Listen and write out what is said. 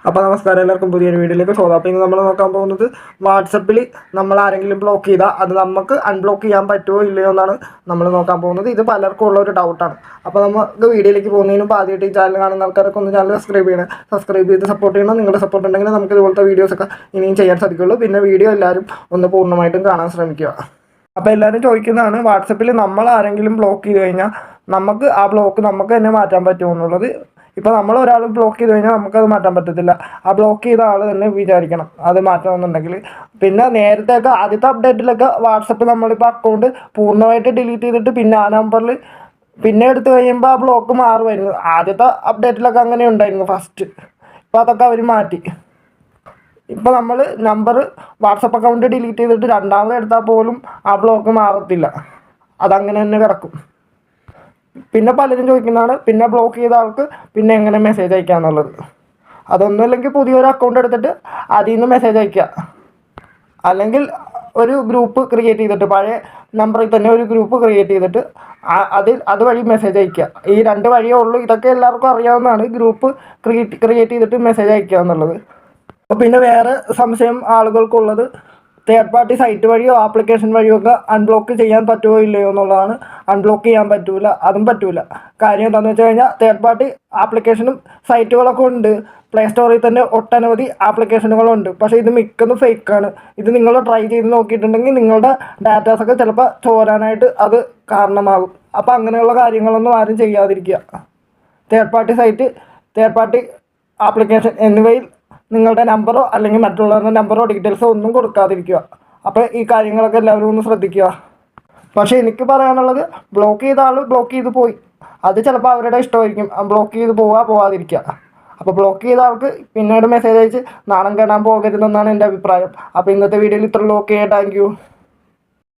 അപ്പോൾ നമസ്കാരം, എല്ലാവർക്കും പുതിയൊരു വീഡിയോയിലേക്ക് സ്വാഗതം. അപ്പോൾ ഇന്ന് നമ്മൾ നോക്കാൻ പോകുന്നത് വാട്സപ്പിൽ നമ്മൾ ആരെങ്കിലും ബ്ലോക്ക് ചെയ്താൽ അത് നമുക്ക് അൺബ്ലോക്ക് ചെയ്യാൻ പറ്റുമോ ഇല്ലയോ എന്നാണ് നമ്മൾ നോക്കാൻ പോകുന്നത്. ഇത് പലർക്കും ഉള്ള ഒരു ഡൗട്ടാണ്. അപ്പോൾ നമുക്ക് വീഡിയോയിലേക്ക് പോകുന്നതിന് മുമ്പ് ആദ്യമായിട്ട് ഈ ചാനൽ കാണുന്ന ആൾക്കാരൊക്കെ ഒന്ന് ചാനൽ സബ്സ്ക്രൈബ് ചെയ്ത് സപ്പോർട്ട് ചെയ്യണം. നിങ്ങളുടെ സപ്പോർട്ട് ഉണ്ടെങ്കിൽ നമുക്ക് ഇതുപോലത്തെ വീഡിയോസൊക്കെ ഇനിയും ചെയ്യാൻ സാധിക്കുള്ളൂ. പിന്നെ വീഡിയോ എല്ലാവരും ഒന്ന് പൂർണ്ണമായിട്ടും കാണാൻ ശ്രമിക്കുക. അപ്പോൾ എല്ലാവരും ചോദിക്കുന്നതാണ്, വാട്സപ്പിൽ നമ്മൾ ആരെങ്കിലും ബ്ലോക്ക് ചെയ്ത് കഴിഞ്ഞാൽ നമുക്ക് ആ ബ്ലോക്ക് നമുക്ക് തന്നെ മാറ്റാൻ പറ്റുമോ എന്നുള്ളത്. ഇപ്പോൾ നമ്മൾ ഒരാൾ ബ്ലോക്ക് ചെയ്ത് കഴിഞ്ഞാൽ നമുക്കത് മാറ്റാൻ പറ്റത്തില്ല. ആ ബ്ലോക്ക് ചെയ്ത ആൾ തന്നെ വിചാരിക്കണം അത് മാറ്റണമെന്നുണ്ടെങ്കിൽ. പിന്നെ നേരത്തെയൊക്കെ ആദ്യത്തെ അപ്ഡേറ്റിലൊക്കെ വാട്സപ്പ് നമ്മളിപ്പോൾ അക്കൗണ്ട് പൂർണ്ണമായിട്ട് ഡിലീറ്റ് ചെയ്തിട്ട് പിന്നെ ആ നമ്പറിൽ പിന്നെ എടുത്തു കഴിയുമ്പോൾ ആ ബ്ലോക്ക് മാറുമായിരുന്നു. ആദ്യത്തെ അപ്ഡേറ്റിലൊക്കെ അങ്ങനെ ഉണ്ടായിരുന്നു ഫസ്റ്റ്. ഇപ്പോൾ അതൊക്കെ അവർ മാറ്റി. ഇപ്പോൾ നമ്മൾ നമ്പർ വാട്സപ്പ് അക്കൗണ്ട് ഡിലീറ്റ് ചെയ്തിട്ട് രണ്ടാമത് എടുത്താൽ പോലും ആ ബ്ലോക്ക് മാറത്തില്ല, അതങ്ങനെ തന്നെ കിടക്കും. പിന്നെ പലരും ചോദിക്കുന്നതാണ്, പിന്നെ ബ്ലോക്ക് ചെയ്ത ആൾക്ക് പിന്നെ എങ്ങനെ മെസ്സേജ് അയക്കുക എന്നുള്ളത്. അതൊന്നുമില്ലെങ്കിൽ പുതിയൊരു അക്കൗണ്ട് എടുത്തിട്ട് അതിൽ നിന്ന് മെസ്സേജ് അയക്കുക, അല്ലെങ്കിൽ ഒരു ഗ്രൂപ്പ് ക്രിയേറ്റ് ചെയ്തിട്ട് പഴയ നമ്പറിൽ തന്നെ ഒരു ഗ്രൂപ്പ് ക്രിയേറ്റ് ചെയ്തിട്ട് അതുവഴി മെസ്സേജ് അയക്കുക. ഈ രണ്ട് വഴിയേ ഉള്ളൂ. ഇതൊക്കെ എല്ലാവർക്കും അറിയാവുന്നതാണ്, ഗ്രൂപ്പ് ക്രിയേറ്റ് ചെയ്തിട്ട് മെസ്സേജ് അയക്കുക എന്നുള്ളത്. പിന്നെ വേറെ സംശയം ആളുകൾക്കുള്ളത്, തേർഡ് പാർട്ടി സൈറ്റ് വഴിയോ ആപ്ലിക്കേഷൻ വഴിയോ ഒക്കെ അൺബ്ലോക്ക് ചെയ്യാൻ പറ്റുമോ ഇല്ലയോ എന്നുള്ളതാണ്. അൺബ്ലോക്ക് ചെയ്യാൻ പറ്റില്ല, അതും പറ്റില്ല. കാര്യം എന്താണെന്ന് വെച്ച് കഴിഞ്ഞാൽ തേർഡ് പാർട്ടി ആപ്ലിക്കേഷനും സൈറ്റുകളൊക്കെ ഉണ്ട്. പ്ലേ സ്റ്റോറിൽ തന്നെ ഒട്ടനവധി ആപ്ലിക്കേഷനുകളുണ്ട്. പക്ഷേ ഇത് മിക്കതും ഫേക്കാണ്. ഇത് നിങ്ങൾ ട്രൈ ചെയ്ത് നോക്കിയിട്ടുണ്ടെങ്കിൽ നിങ്ങളുടെ ഡാറ്റാസൊക്കെ ചിലപ്പോൾ ചോരാനായിട്ട് അത് കാരണമാകും. അപ്പോൾ അങ്ങനെയുള്ള കാര്യങ്ങളൊന്നും ആരും ചെയ്യാതിരിക്കുക. Third party site, third party application എന്നിവയിൽ നിങ്ങളുടെ നമ്പറോ അല്ലെങ്കിൽ മറ്റുള്ളവരുടെ നമ്പറോ ഡീറ്റെയിൽസോ ഒന്നും കൊടുക്കാതിരിക്കുക. അപ്പോൾ ഈ കാര്യങ്ങളൊക്കെ എല്ലാവരും ഒന്ന് ശ്രദ്ധിക്കുക. പക്ഷേ എനിക്ക് പറയാനുള്ളത്, ബ്ലോക്ക് ചെയ്ത ആൾ ബ്ലോക്ക് ചെയ്ത് പോയി, അത് ചിലപ്പോൾ അവരുടെ ഇഷ്ടമായിരിക്കും. ബ്ലോക്ക് ചെയ്ത് പോവാതിരിക്കുക. അപ്പോൾ ബ്ലോക്ക് ചെയ്ത ആൾക്ക് പിന്നീട് മെസ്സേജ് അയച്ച് നാണം കേടാൻ പോകരുതെന്നാണ് എൻ്റെ അഭിപ്രായം. അപ്പോൾ ഇന്നത്തെ വീഡിയോയിൽ ഇത്രയുള്ളൂ. Okay, thank U.